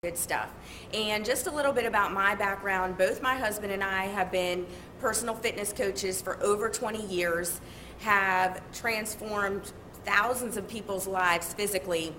Good stuff. And just a little bit about my background. Both my husband and I have been personal fitness coaches for over 20 years, have transformed thousands of people's lives physically.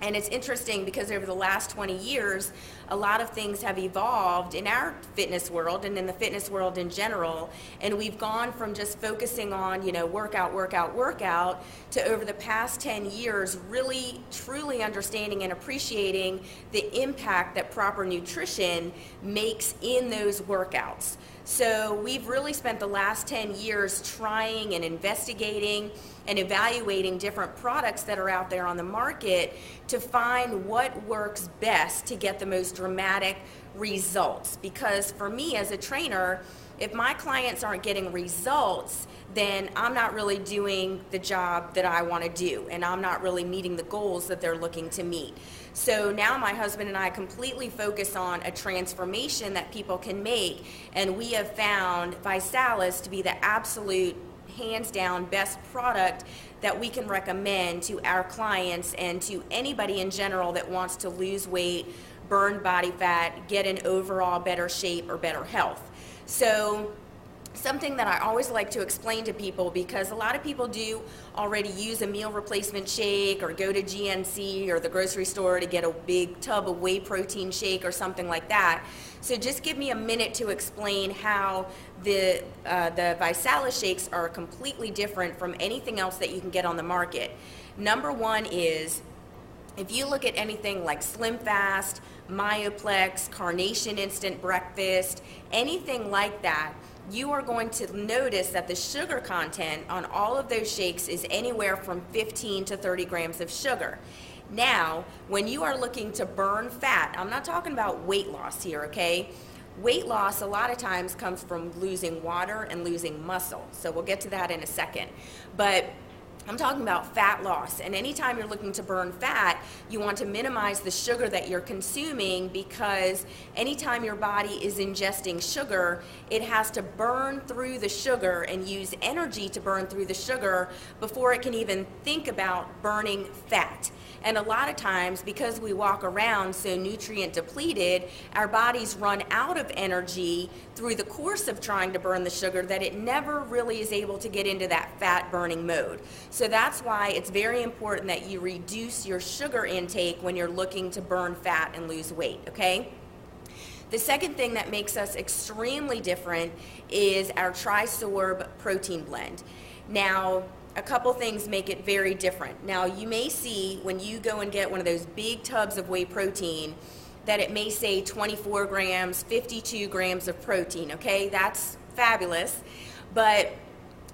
And it's interesting because over the last 20 years, a lot of things have evolved in our fitness world and in the fitness world in general. And we've gone from just focusing on, workout, workout, workout, to over the past 10 years, really truly understanding and appreciating the impact that proper nutrition makes in those workouts. So we've really spent the last 10 years trying and investigating and evaluating different products that are out there on the market to find what works best to get the most dramatic results. Because for me as a trainer, if my clients aren't getting results, then I'm not really doing the job that I want to do, and I'm not really meeting the goals that they're looking to meet. So now my husband and I completely focus on a transformation that people can make, and we have found Visalus to be the absolute hands down best product that we can recommend to our clients and to anybody in general that wants to lose weight, burn body fat, get in overall better shape or better health. So something that I always like to explain to people, because a lot of people do already use a meal replacement shake or go to GNC or the grocery store to get a big tub of whey protein shake or something like that. So just give me a minute to explain how the Visalus shakes are completely different from anything else that you can get on the market. Number one is, if you look at anything like Slim Fast, Myoplex, Carnation Instant Breakfast, anything like that, you are going to notice that the sugar content on all of those shakes is anywhere from 15 to 30 grams of sugar. Now, when you are looking to burn fat, I'm not talking about weight loss here, okay? Weight loss a lot of times comes from losing water and losing muscle. So we'll get to that in a second. But I'm talking about fat loss, and anytime you're looking to burn fat, you want to minimize the sugar that you're consuming, because anytime your body is ingesting sugar, it has to burn through the sugar and use energy to burn through the sugar before it can even think about burning fat. And a lot of times, because we walk around so nutrient depleted, our bodies run out of energy through the course of trying to burn the sugar, that it never really is able to get into that fat burning mode. So that's why it's very important that you reduce your sugar intake when you're looking to burn fat and lose weight, okay? The second thing that makes us extremely different is our Trisorb protein blend. Now, a couple things make it very different. Now, you may see when you go and get one of those big tubs of whey protein that it may say 24 grams, 52 grams of protein, okay? That's fabulous. But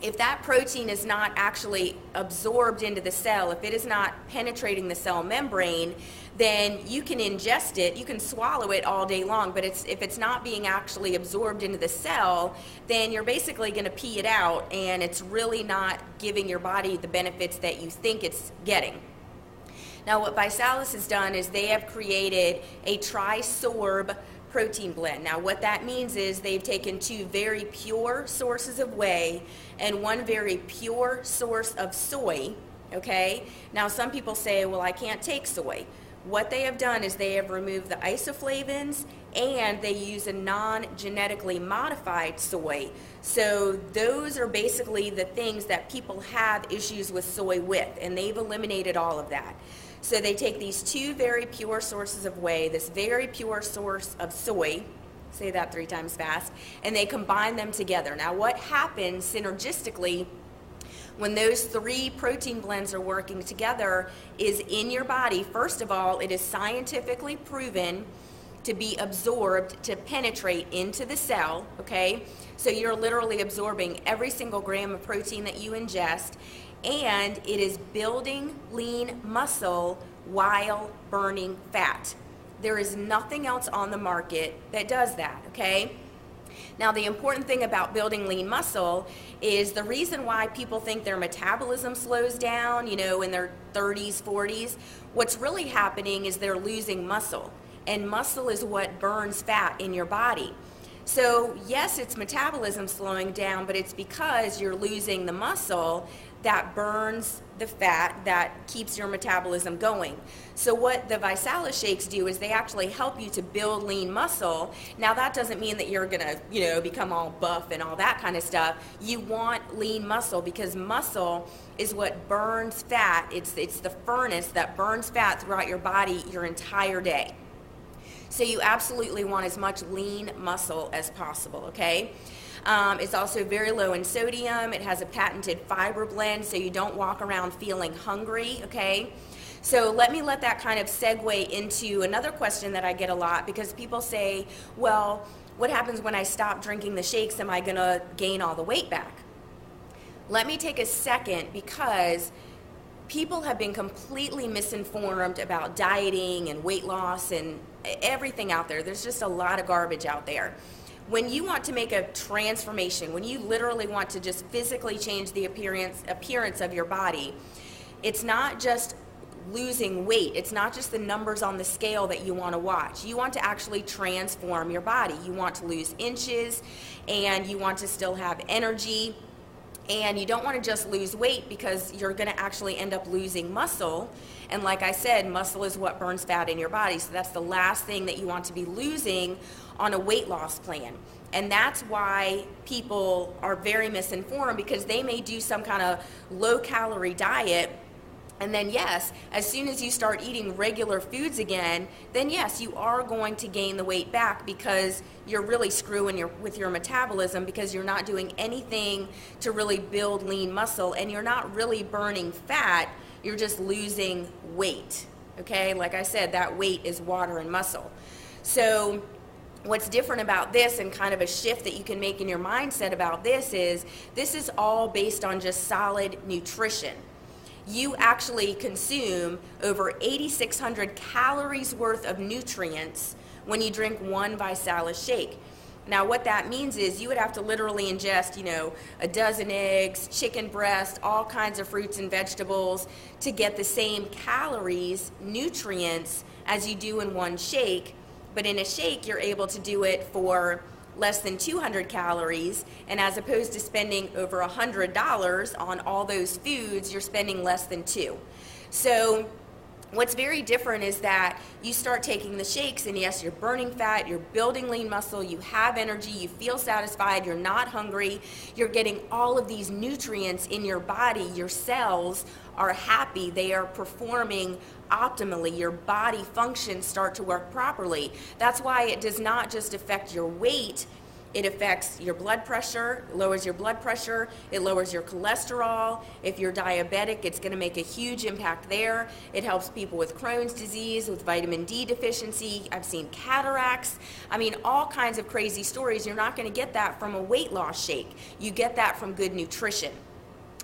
if that protein is not actually absorbed into the cell, if it is not penetrating the cell membrane, then you can ingest it, you can swallow it all day long, but if it's not being actually absorbed into the cell, then you're basically going to pee it out, and it's really not giving your body the benefits that you think it's getting. Now, what Visalus has done is they have created a Trisorb protein blend. Now, what that means is they've taken two very pure sources of whey and one very pure source of soy, okay? Now, some people say, well, I can't take soy. What they have done is they have removed the isoflavins, and they use a non-genetically modified soy. So those are basically the things that people have issues with soy with, and they've eliminated all of that. So they take these two very pure sources of whey, this very pure source of soy, say that 3 times fast, and they combine them together. Now, what happens synergistically when those 3 protein blends are working together is in your body, first of all, it is scientifically proven to be absorbed, to penetrate into the cell, okay? So you're literally absorbing every single gram of protein that you ingest, and it is building lean muscle while burning fat. There is nothing else on the market that does that, okay? Now, the important thing about building lean muscle is the reason why people think their metabolism slows down, in their 30s, 40s, what's really happening is they're losing muscle, and muscle is what burns fat in your body. So yes, it's metabolism slowing down, but it's because you're losing the muscle that burns the fat that keeps your metabolism going. So what the Visalus shakes do is they actually help you to build lean muscle. Now that doesn't mean that you're gonna, become all buff and all that kind of stuff. You want lean muscle because muscle is what burns fat. It's the furnace that burns fat throughout your body your entire day. So you absolutely want as much lean muscle as possible, okay? It's also very low in sodium. It has a patented fiber blend, so you don't walk around feeling hungry, okay? So let that kind of segue into another question that I get a lot, because people say, well, what happens when I stop drinking the shakes? Am I gonna gain all the weight back? Let me take a second, because people have been completely misinformed about dieting and weight loss and everything out there. There's just a lot of garbage out there. When you want to make a transformation, when you literally want to just physically change the appearance of your body, it's not just losing weight. It's not just the numbers on the scale that you want to watch. You want to actually transform your body. You want to lose inches, and you want to still have energy. And you don't want to just lose weight, because you're going to actually end up losing muscle. And like I said, muscle is what burns fat in your body. So that's the last thing that you want to be losing on a weight loss plan. And that's why people are very misinformed, because they may do some kind of low calorie diet. And then yes, as soon as you start eating regular foods again, then yes, you are going to gain the weight back, because you're really screwing with your metabolism, because you're not doing anything to really build lean muscle, and you're not really burning fat, you're just losing weight, okay? Like I said, that weight is water and muscle. So what's different about this, and kind of a shift that you can make in your mindset about this is all based on just solid nutrition. You actually consume over 8,600 calories worth of nutrients when you drink one Visalus shake. Now what that means is you would have to literally ingest, a dozen eggs, chicken breast, all kinds of fruits and vegetables to get the same calories, nutrients, as you do in one shake. But in a shake, you're able to do it for less than 200 calories, and as opposed to spending over $100 on all those foods, you're spending less than $2. So what's very different is that you start taking the shakes, and yes, you're burning fat, you're building lean muscle, you have energy, you feel satisfied, you're not hungry, you're getting all of these nutrients in your body, your cells are happy, they are performing optimally, your body functions start to work properly. That's why it does not just affect your weight, it affects your blood pressure, lowers your blood pressure, it lowers your cholesterol. If you're diabetic, it's going to make a huge impact there. It helps people with Crohn's disease, with vitamin D deficiency. I've seen cataracts. I mean, all kinds of crazy stories. You're not going to get that from a weight loss shake. You get that from good nutrition.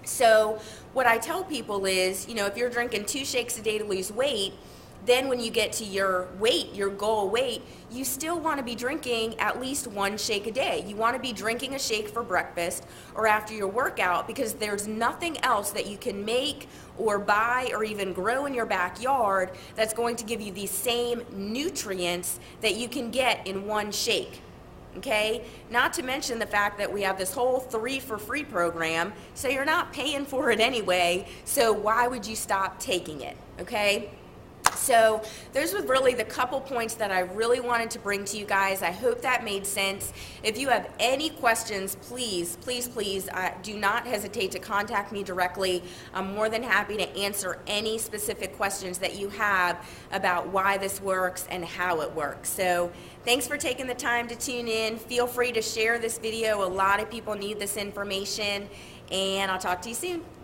So what I tell people is, if you're drinking 2 shakes a day to lose weight, then when you get to your weight, your goal weight, you still want to be drinking at least 1 shake a day. You want to be drinking a shake for breakfast or after your workout, because there's nothing else that you can make or buy or even grow in your backyard that's going to give you the same nutrients that you can get in 1 shake. Okay, not to mention the fact that we have this whole 3 for free program, so you're not paying for it anyway, so why would you stop taking it, okay? So those were really the couple points that I really wanted to bring to you guys. I hope that made sense. If you have any questions, please do not hesitate to contact me directly. I'm more than happy to answer any specific questions that you have about why this works and how it works. So thanks for taking the time to tune in. Feel free to share this video. A lot of people need this information, and I'll talk to you soon.